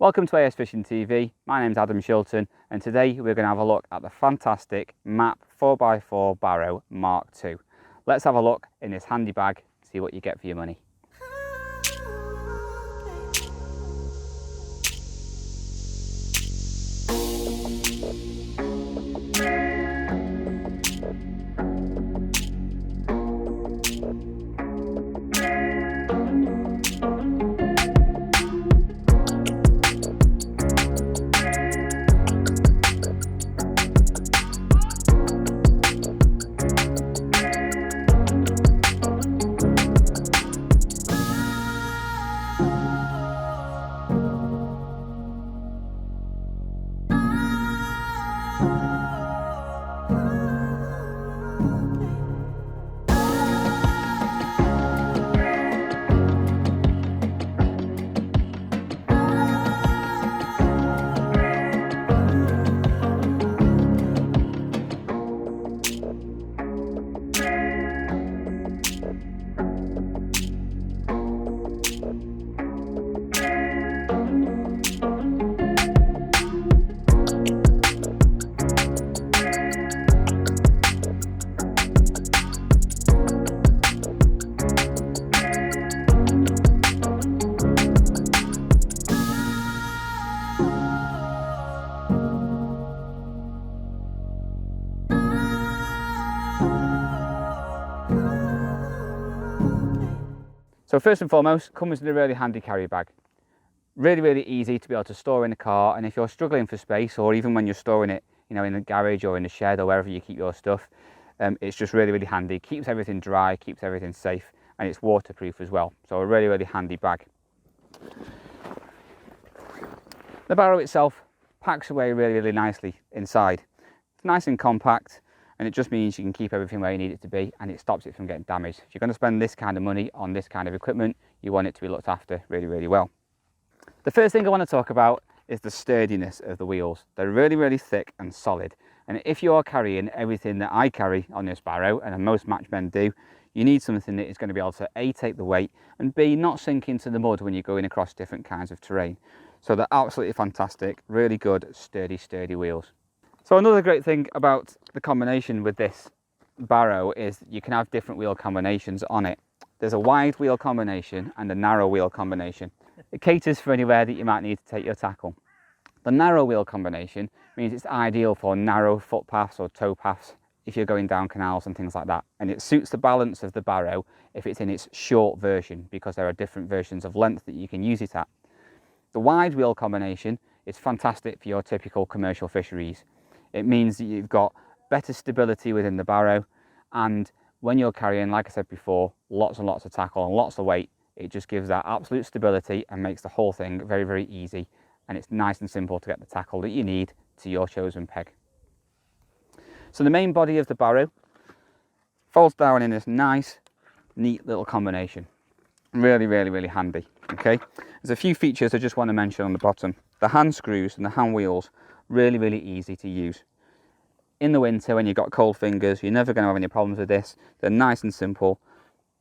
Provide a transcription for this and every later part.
Welcome to AS Fishing TV. My name's Adam Shilton, and today we're going to have a look at the fantastic MAP 4x4 Barrow Mk2. Let's have a look in this handy bag, see what you get for your money. So first and foremost, comes in a really handy carry bag. Really easy to be able to store in the car, and if you're struggling for space, or even when you're storing it, you know, in the garage or in the shed or wherever you keep your stuff, it's just really handy. Keeps everything dry, keeps everything safe, and it's waterproof as well. So a really handy bag. The barrow itself packs away really nicely inside. It's nice and compact, and it just means you can keep everything where you need it to be, and it stops it from getting damaged. If you're going to spend this kind of money on this kind of equipment, you want it to be looked after really well. The first thing I want to talk about is the sturdiness of the wheels. They're really thick and solid, and if you're carrying everything that I carry on this barrow, and most matchmen do, you need something that is going to be able to A, take the weight, and B, not sink into the mud when you're going across different kinds of terrain. So they're absolutely fantastic, really good, sturdy wheels. So another great thing about the combination with this barrow is you can have different wheel combinations on it. There's a wide wheel combination and a narrow wheel combination. It caters for anywhere that you might need to take your tackle. The narrow wheel combination means it's ideal for narrow footpaths or towpaths if you're going down canals and things like that. And it suits the balance of the barrow if it's in its short version, because there are different versions of length that you can use it at. The wide wheel combination is fantastic for your typical commercial fisheries. It means that you've got better stability within the barrow, and when you're carrying, like I said before, lots and lots of tackle and lots of weight, it just gives that absolute stability and makes the whole thing very easy, and it's nice and simple to get the tackle that you need to your chosen peg. So the main body of the barrow folds down in this nice, neat little combination. Really handy. Okay, there's a few features I just want to mention on the bottom. The hand screws and the hand wheels, really easy to use. In the winter, when you've got cold fingers, you're never going to have any problems with this. They're nice and simple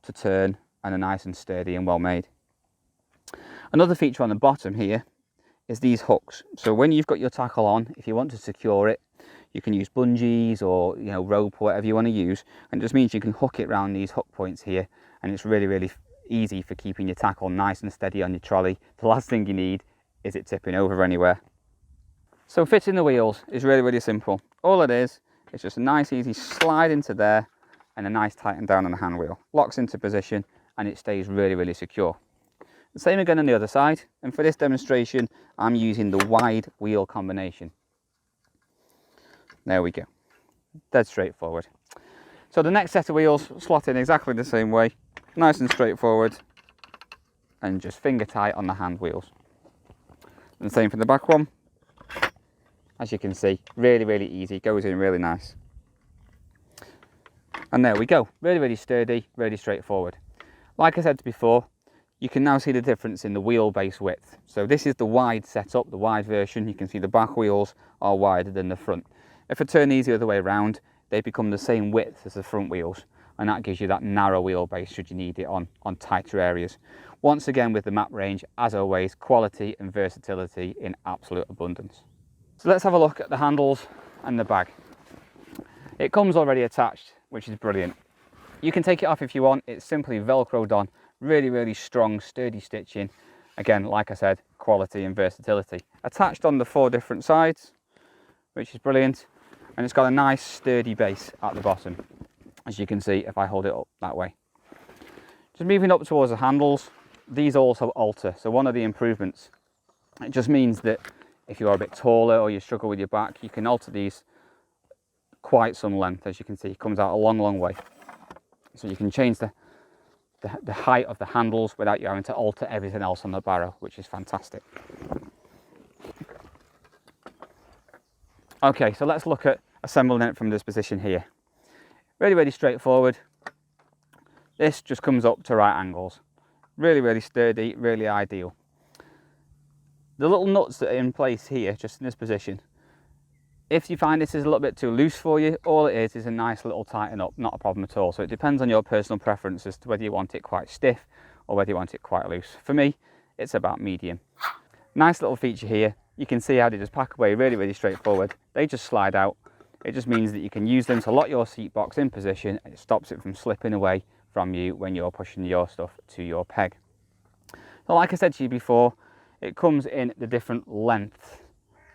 to turn, and are nice and sturdy and well made. Another feature on the bottom here is these hooks. So when you've got your tackle on, if you want to secure it, you can use bungees or, you know, rope or whatever you want to use, and it just means you can hook it around these hook points here, and it's really easy for keeping your tackle nice and steady on your trolley. The last thing you need is it tipping over anywhere. So fitting the wheels is really simple. All it is just a nice easy slide into there and a nice tighten down on the hand wheel. Locks into position and it stays really secure. The same again on the other side, and for this demonstration I'm using the wide wheel combination. There we go. Dead straightforward. So the next set of wheels slot in exactly the same way, nice and straightforward, and just finger tight on the hand wheels. And the same for the back one. As you can see, really easy, goes in really nice. And there we go, really sturdy, really straightforward. Like I said before, you can now see the difference in the wheelbase width. So this is the wide setup, the wide version. You can see the back wheels are wider than the front. If I turn these the other way around, they become the same width as the front wheels. and that gives you that narrow wheelbase should you need it on tighter areas. Once again, with the MAP range, as always, quality and versatility in absolute abundance. So let's have a look at the handles and the bag. It comes already attached, which is brilliant. You can take it off if you want. It's simply velcroed on, really strong, sturdy stitching. Again, like I said, quality and versatility. Attached on the 4 different sides, which is brilliant. And it's got a nice sturdy base at the bottom, as you can see if I hold it up that way. Just moving up towards the handles, these also alter. So one of the improvements, it just means that if you're a bit taller or you struggle with your back, you can alter these quite some length. As you can see, it comes out a long way. So you can change the height of the handles without you having to alter everything else on the barrow, which is fantastic. Okay, so let's look at assembling it from this position here. Really straightforward. This just comes up to right angles. Really sturdy, really ideal. The little nuts that are in place here, just in this position, if you find this is a little bit too loose for you, all it is a nice little tighten up, not a problem at all. So it depends on your personal preference as to whether you want it quite stiff or whether you want it quite loose. For me, it's about medium. Nice little feature here. You can see how they just pack away really straightforward. They just slide out. It just means that you can use them to lock your seat box in position, and it stops it from slipping away from you when you're pushing your stuff to your peg. So like I said to you before, it comes in the different length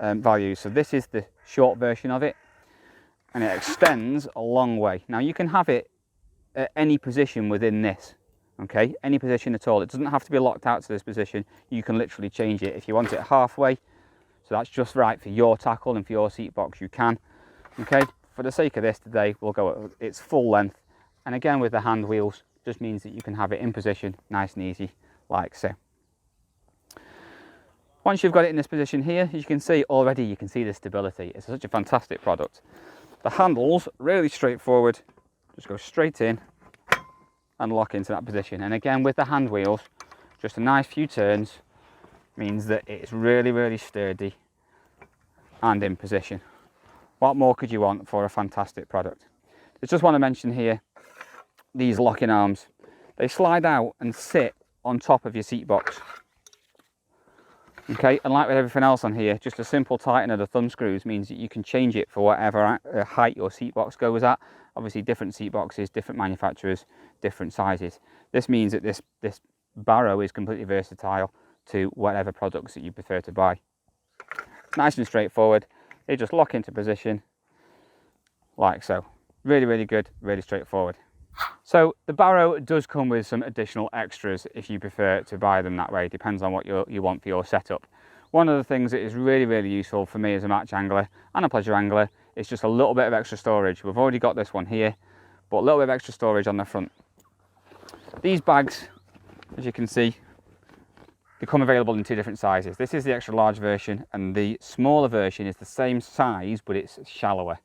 values. So this is the short version of it, and it extends a long way. Now you can have it at any position within this, okay, any position at all. It doesn't have to be locked out to this position. You can literally change it if you want it halfway, so that's just right for your tackle and for your seat box, you can. Okay, for the sake of this today, we'll go at its full length, and again with the hand wheels, just means that you can have it in position nice and easy, like so. Once you've got it in this position here, as you can see already, you can see the stability. It's such a fantastic product. The handles, really straightforward, just go straight in and lock into that position. And again with the hand wheels, just a nice few turns means that it's really sturdy and in position. What more could you want for a fantastic product? I just want to mention here, these locking arms, they slide out and sit on top of your seat box. Okay, and like with everything else on here, just a simple tighten of the thumb screws means that you can change it for whatever height your seat box goes at. Obviously different seat boxes, different manufacturers, different sizes. This means that this barrow is completely versatile to whatever products that you prefer to buy. Nice and straightforward. They just lock into position like so. Really good, really straightforward. So the barrow does come with some additional extras if you prefer to buy them that way. Depends on what you want for your setup. One of the things that is really useful for me as a match angler and a pleasure angler is just a little bit of extra storage. We've already got this one here, but a little bit of extra storage on the front. These bags, as you can see, they come available in 2 different sizes. This is the extra large version, and the smaller version is the same size, but it's shallower.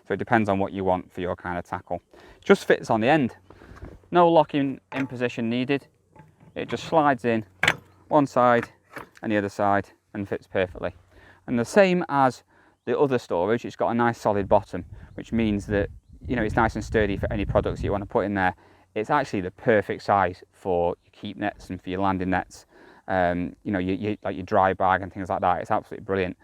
So it depends on what you want for your kind of tackle. It just fits on the end. No locking in position needed. It just slides in one side and the other side and fits perfectly. And the same as the other storage, it's got a nice solid bottom, which means that, you know, it's nice and sturdy for any products you want to put in there. It's actually the perfect size for your keep nets and for your landing nets. You know, like your dry bag and things like that. It's absolutely brilliant.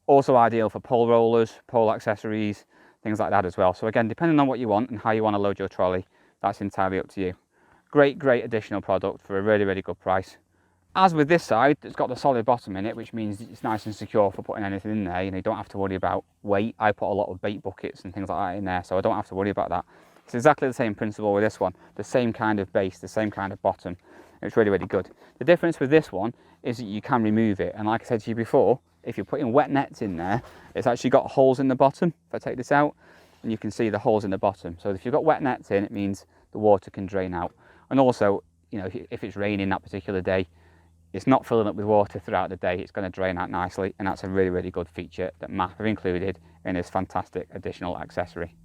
Also ideal for pole rollers, pole accessories, things like that as well. So again, depending on what you want and how you want to load your trolley, that's entirely up to you. Great additional product for a really good price. As with this side, it's got the solid bottom in it, which means it's nice and secure for putting anything in there. You know, you don't have to worry about weight. I put a lot of bait buckets and things like that in there, so I don't have to worry about that. It's exactly the same principle with this one. The same kind of base, the same kind of bottom. It's really good. The difference with this one is that you can remove it. And like I said to you before, if you're putting wet nets in there, it's actually got holes in the bottom. If I take this out, and you can see the holes in the bottom. So if you've got wet nets in, it means the water can drain out. And also, you know, if it's raining that particular day, it's not filling up with water throughout the day. It's going to drain out nicely. And that's a really good feature that MAP have included in this fantastic additional accessory.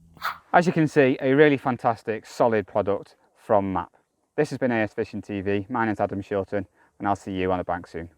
As you can see, a really fantastic, solid product from MAP. This has been AS Fishing TV. My name's Adam Shilton, and I'll see you on the bank soon.